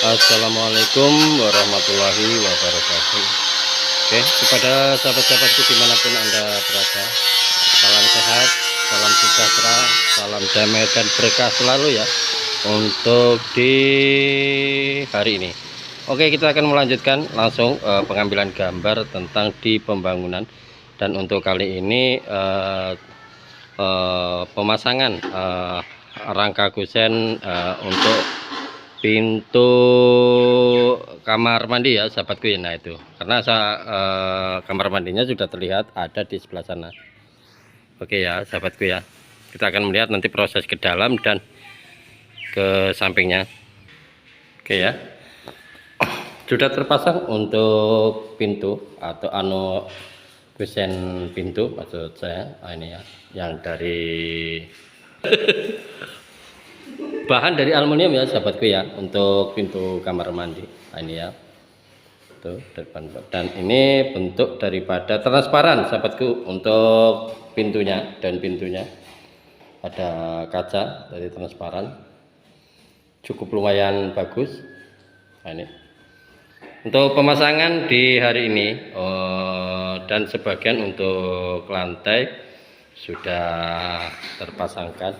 Assalamualaikum warahmatullahi wabarakatuh. Oke, kepada sahabat-sahabatku dimanapun Anda berada, salam sehat, salam sejahtera, salam damai dan berkah selalu ya untuk di hari ini. Oke, kita akan melanjutkan langsung pengambilan gambar tentang di pembangunan, dan untuk kali ini pemasangan rangka kusen untuk pintu kamar mandi ya sahabatku ya. Nah itu karena kamar mandinya sudah terlihat ada di sebelah sana. Oke ya sahabatku ya, kita akan melihat nanti proses ke dalam dan ke sampingnya. Oke ya, sudah terpasang untuk pintu atau kusen pintu maksud saya. Ini ya yang dari bahan dari aluminium ya sahabatku ya untuk pintu kamar mandi. Nah, ini ya tuh depan, dan ini bentuk daripada transparan sahabatku untuk pintunya, dan pintunya ada kaca dari transparan, cukup lumayan bagus. Nah, ini untuk pemasangan di hari ini dan sebagian untuk lantai sudah terpasangkan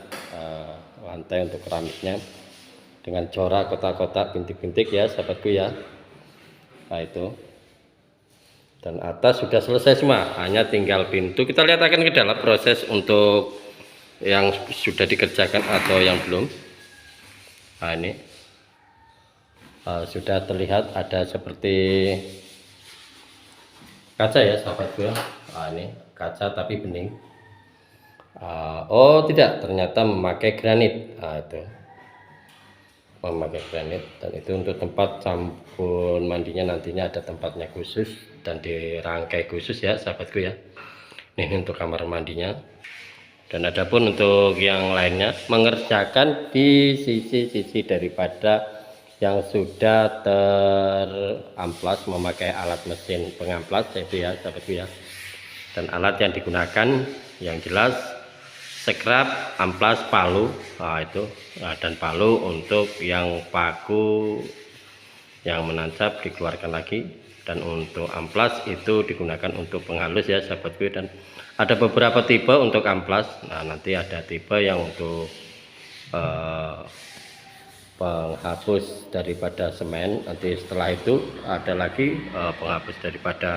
lantai untuk keramiknya dengan corak kotak-kotak bintik-bintik ya sahabatku ya. Nah itu, dan atas sudah selesai semua, hanya tinggal pintu. Kita lihat akan ke dalam proses untuk yang sudah dikerjakan atau yang belum. Nah ini sudah terlihat ada seperti kaca ya sahabatku ya. Nah, ini kaca tapi bening. Oh tidak, ternyata memakai granit. Nah, itu memakai granit, dan itu untuk tempat sabun mandinya nantinya ada tempatnya khusus dan dirangkai khusus ya sahabatku ya. Ini untuk kamar mandinya, dan adapun untuk yang lainnya mengerjakan di sisi-sisi daripada yang sudah teramplas memakai alat mesin pengamplas itu ya sahabatku ya. Dan alat yang digunakan yang jelas scrap, amplas, palu. Nah itu, dan palu untuk yang paku yang menancap dikeluarkan lagi, dan untuk amplas itu digunakan untuk penghalus ya sahabatku. Dan ada beberapa tipe untuk amplas. Nah nanti ada tipe yang untuk penghapus daripada semen, nanti setelah itu ada lagi penghapus daripada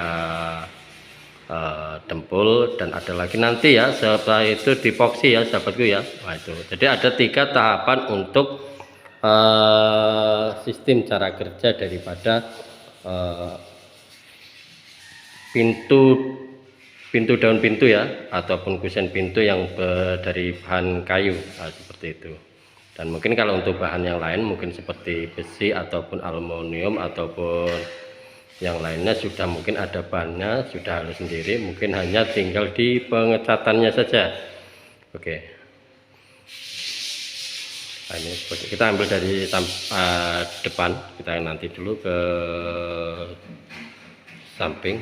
dempul, dan ada lagi nanti ya setelah itu dipoksi ya sahabatku ya. Nah itu, jadi ada 3 tahapan untuk sistem cara kerja daripada pintu daun pintu ya, ataupun kusen pintu yang dari bahan kayu. Nah, seperti itu. Dan mungkin kalau untuk bahan yang lain mungkin seperti besi ataupun aluminium ataupun yang lainnya sudah mungkin ada bahannya, sudah halus sendiri, mungkin hanya tinggal di pengecatannya saja. Oke. Nah, ini kita ambil dari depan, kita nanti dulu ke samping.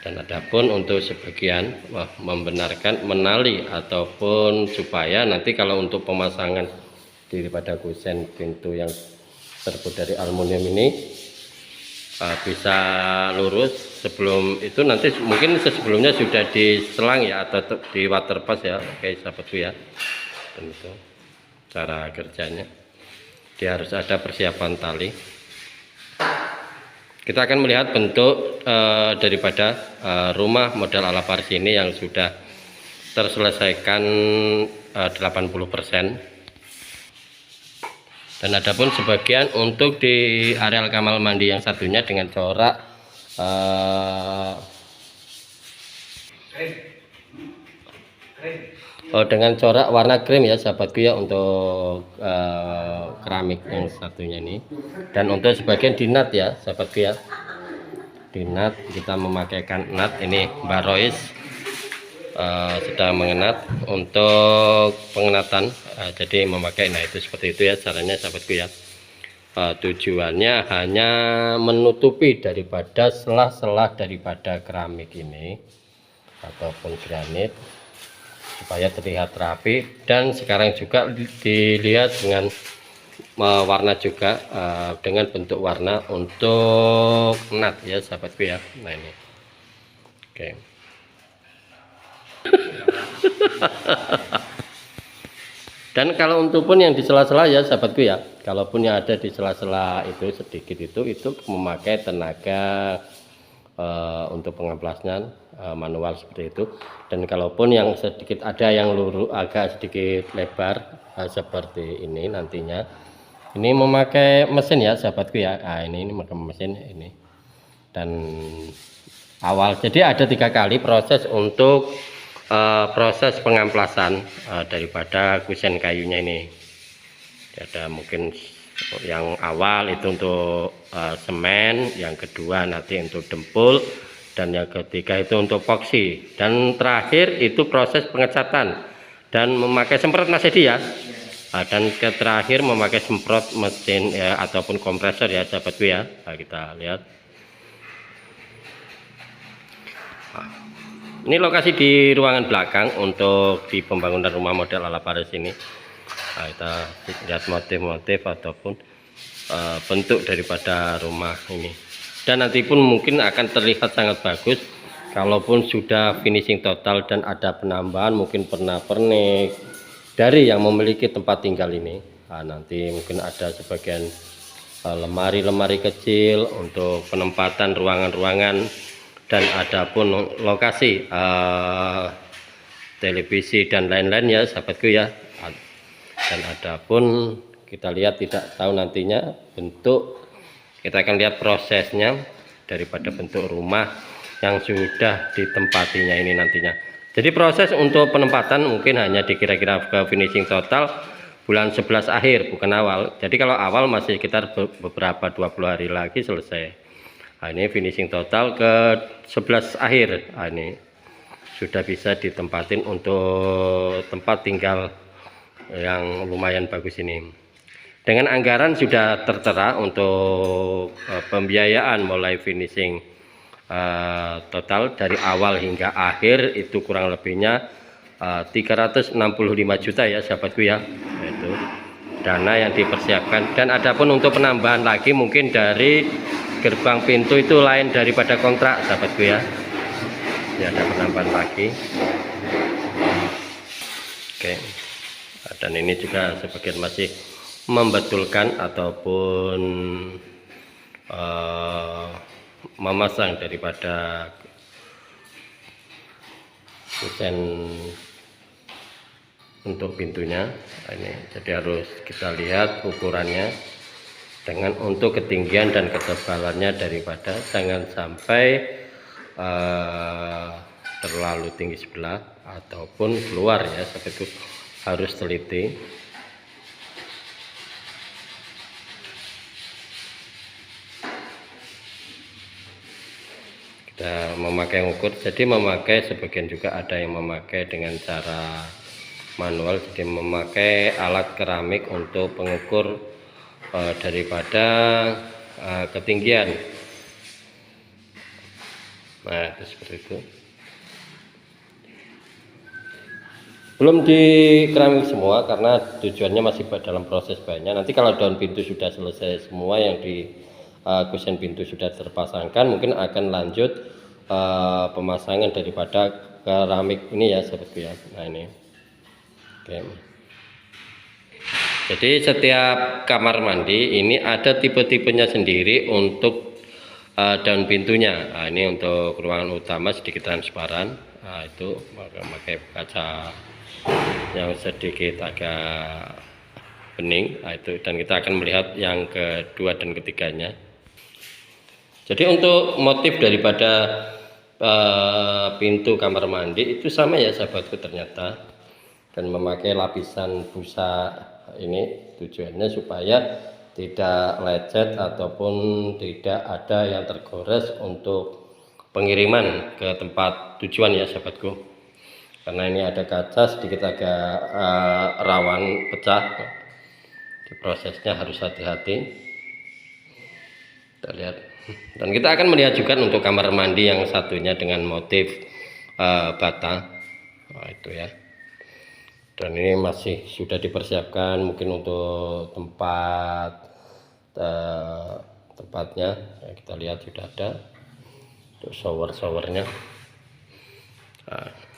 Dan adapun untuk sebagian membenarkan menali ataupun supaya nanti kalau untuk pemasangan daripada kusen pintu yang terbuat dari aluminium ini bisa lurus. Sebelum itu nanti mungkin sebelumnya sudah diselang ya atau di waterpass ya. Oke sahabatku ya, dan itu cara kerjanya, dia harus ada persiapan tali. Kita akan melihat bentuk daripada rumah model ala Paris ini yang sudah terselesaikan 80%. Dan adapun sebagian untuk di areal kamar mandi yang satunya dengan corak dengan corak warna krim ya sahabatku ya, untuk keramik yang satunya ini. Dan untuk sebagian dinat ya sahabatku ya, dinat kita memakaikan nat ini Mbak Rois sedang mengenat untuk pengenatan. Jadi memakai, nah itu seperti itu ya caranya sahabatku ya. Tujuannya hanya menutupi daripada selah-selah daripada keramik ini ataupun granit supaya terlihat rapi. Dan sekarang juga dilihat dengan warna juga dengan bentuk warna untuk nat ya sahabatku ya. Nah ini oke. Dan kalau untuk pun yang di sela-sela ya sahabatku ya, kalaupun yang ada di sela-sela itu sedikit itu memakai tenaga untuk pengamplasnya manual seperti itu. Dan kalaupun yang sedikit ada yang lurus agak sedikit lebar seperti ini nantinya, ini memakai mesin ya sahabatku ya. Nah, ini memakai mesin ini. Dan awal jadi ada 3 kali proses untuk proses pengamplasan daripada kusen kayunya ini. Ada mungkin yang awal itu untuk semen, yang kedua nanti untuk dempul, dan yang ketiga itu untuk epoksi, dan terakhir itu proses pengecatan dan memakai semprot Mas Edi ya. Dan terakhir memakai semprot mesin ya, ataupun kompresor ya sahabatku ya. Nah, kita lihat. Ini lokasi di ruangan belakang untuk di pembangunan rumah model ala Paris ini. Nah, kita lihat motif-motif ataupun bentuk daripada rumah ini. Dan nanti pun mungkin akan terlihat sangat bagus kalaupun sudah finishing total dan ada penambahan mungkin pernak-pernik dari yang memiliki tempat tinggal ini. Nah, nanti mungkin ada sebagian lemari-lemari kecil untuk penempatan ruangan-ruangan. Dan ada pun lokasi televisi dan lain-lain ya sahabatku ya. Dan ada pun kita lihat tidak tahu nantinya bentuk, kita akan lihat prosesnya daripada bentuk rumah yang sudah ditempatinya ini nantinya. Jadi proses untuk penempatan mungkin hanya dikira-kira ke finishing total bulan 11 akhir, bukan awal. Jadi kalau awal masih sekitar beberapa 20 hari lagi selesai. Nah, ini finishing total ke 11 akhir. Nah, ini sudah bisa ditempatin untuk tempat tinggal yang lumayan bagus ini. Dengan anggaran sudah tertera untuk pembiayaan mulai finishing total dari awal hingga akhir itu kurang lebihnya 365 juta ya sahabatku ya. Itu dana yang dipersiapkan. Dan adapun untuk penambahan lagi mungkin dari gerbang pintu itu lain daripada kontrak sahabatku ya. Ini ada penambahan lagi. Oke. Dan ini juga sebagian masih membetulkan ataupun memasang daripada kusen untuk pintunya. Ini jadi harus kita lihat ukurannya dengan untuk ketinggian dan ketebalannya daripada jangan sampai terlalu tinggi sebelah ataupun keluar ya, seperti itu harus teliti. Kita memakai ukur, jadi memakai sebagian juga ada yang memakai dengan cara manual, jadi memakai alat keramik untuk pengukur daripada ketinggian. Nah, seperti itu. Belum di keramik semua karena tujuannya masih dalam proses banyak. Nanti kalau daun pintu sudah selesai semua, yang di kusen pintu sudah terpasangkan, mungkin akan lanjut pemasangan daripada keramik ini ya seperti ya. Nah ini. Oke. Jadi setiap kamar mandi ini ada tipe-tipenya sendiri untuk daun pintunya. Nah, ini untuk ruangan utama sedikit transparan. Nah, itu memakai kaca yang sedikit agak bening. Nah, itu, dan kita akan melihat yang kedua dan ketiganya. Jadi untuk motif daripada pintu kamar mandi itu sama ya sahabatku ternyata, dan memakai lapisan busa. Ini tujuannya supaya tidak lecet ataupun tidak ada yang tergores untuk pengiriman ke tempat tujuan ya sahabatku, karena ini ada kaca sedikit agak rawan pecah. Di prosesnya harus hati-hati. Kita lihat, dan kita akan melihat juga untuk kamar mandi yang satunya dengan motif bata. Nah, itu ya. Dan ini masih sudah dipersiapkan mungkin untuk tempatnya ya, kita lihat sudah ada untuk showernya. Nah.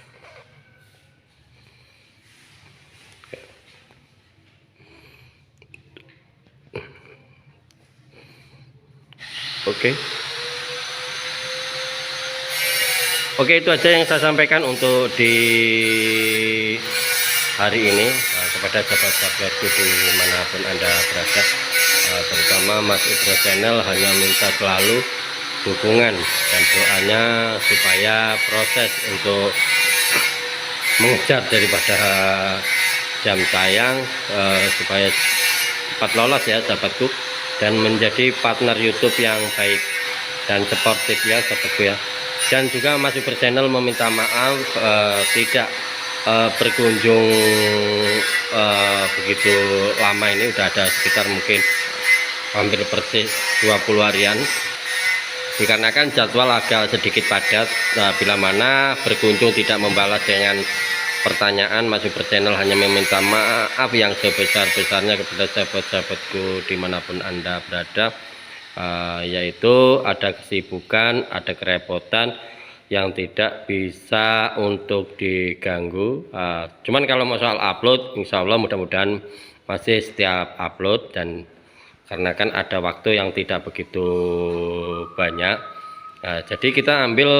Oke, itu aja yang saya sampaikan untuk di hari ini kepada sahabat-sahabatku dimanapun Anda berada, terutama Mas Ibro Channel hanya minta selalu dukungan dan doanya supaya proses untuk mengejar daripada jam tayang supaya cepat lolos ya sahabatku, dan menjadi partner YouTube yang baik dan sportif ya sahabatku ya. Dan juga Mas Ibro Channel meminta maaf tidak berkunjung begitu lama, ini udah ada sekitar mungkin hampir persis 20 harian, dikarenakan jadwal agak sedikit padat. Bila mana berkunjung tidak membalas dengan pertanyaan, Mas Ibro Channel hanya meminta maaf yang sebesar-besarnya kepada sahabat-sahabatku dimanapun Anda berada, yaitu ada kesibukan, ada kerepotan yang tidak bisa untuk diganggu. Cuman kalau mau soal upload, insya Allah mudah-mudahan masih setiap upload, dan karena kan ada waktu yang tidak begitu banyak, jadi kita ambil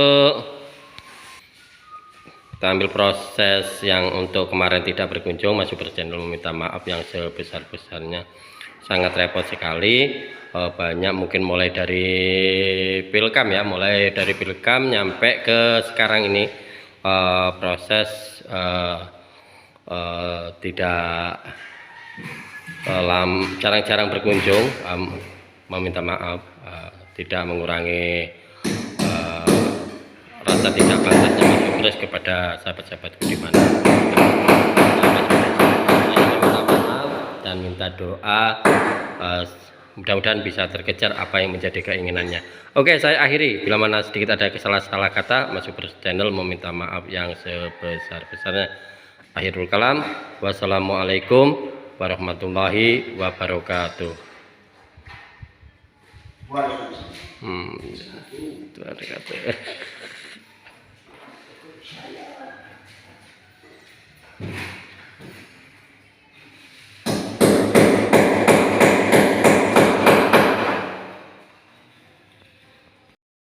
proses yang untuk kemarin tidak berkunjung. Mas Ibro Channel meminta maaf yang sebesar-besarnya, sangat repot sekali. Banyak mungkin mulai dari pilkam ya, nyampe ke sekarang ini proses tidak jarang-jarang berkunjung, meminta maaf, tidak mengurangi rasa tidak pantasnya Mas Ibro kepada sahabat-sahabatku di mana. Minta maaf dan minta doa, mudah-mudahan bisa terkejar apa yang menjadi keinginannya. Oke, saya akhiri. Bila mana sedikit ada salah kata, Mas Ibro Channel meminta maaf yang sebesar-besarnya. Akhirul kalam, wassalamualaikum warahmatullahi wabarakatuh. Waalaikumsalam.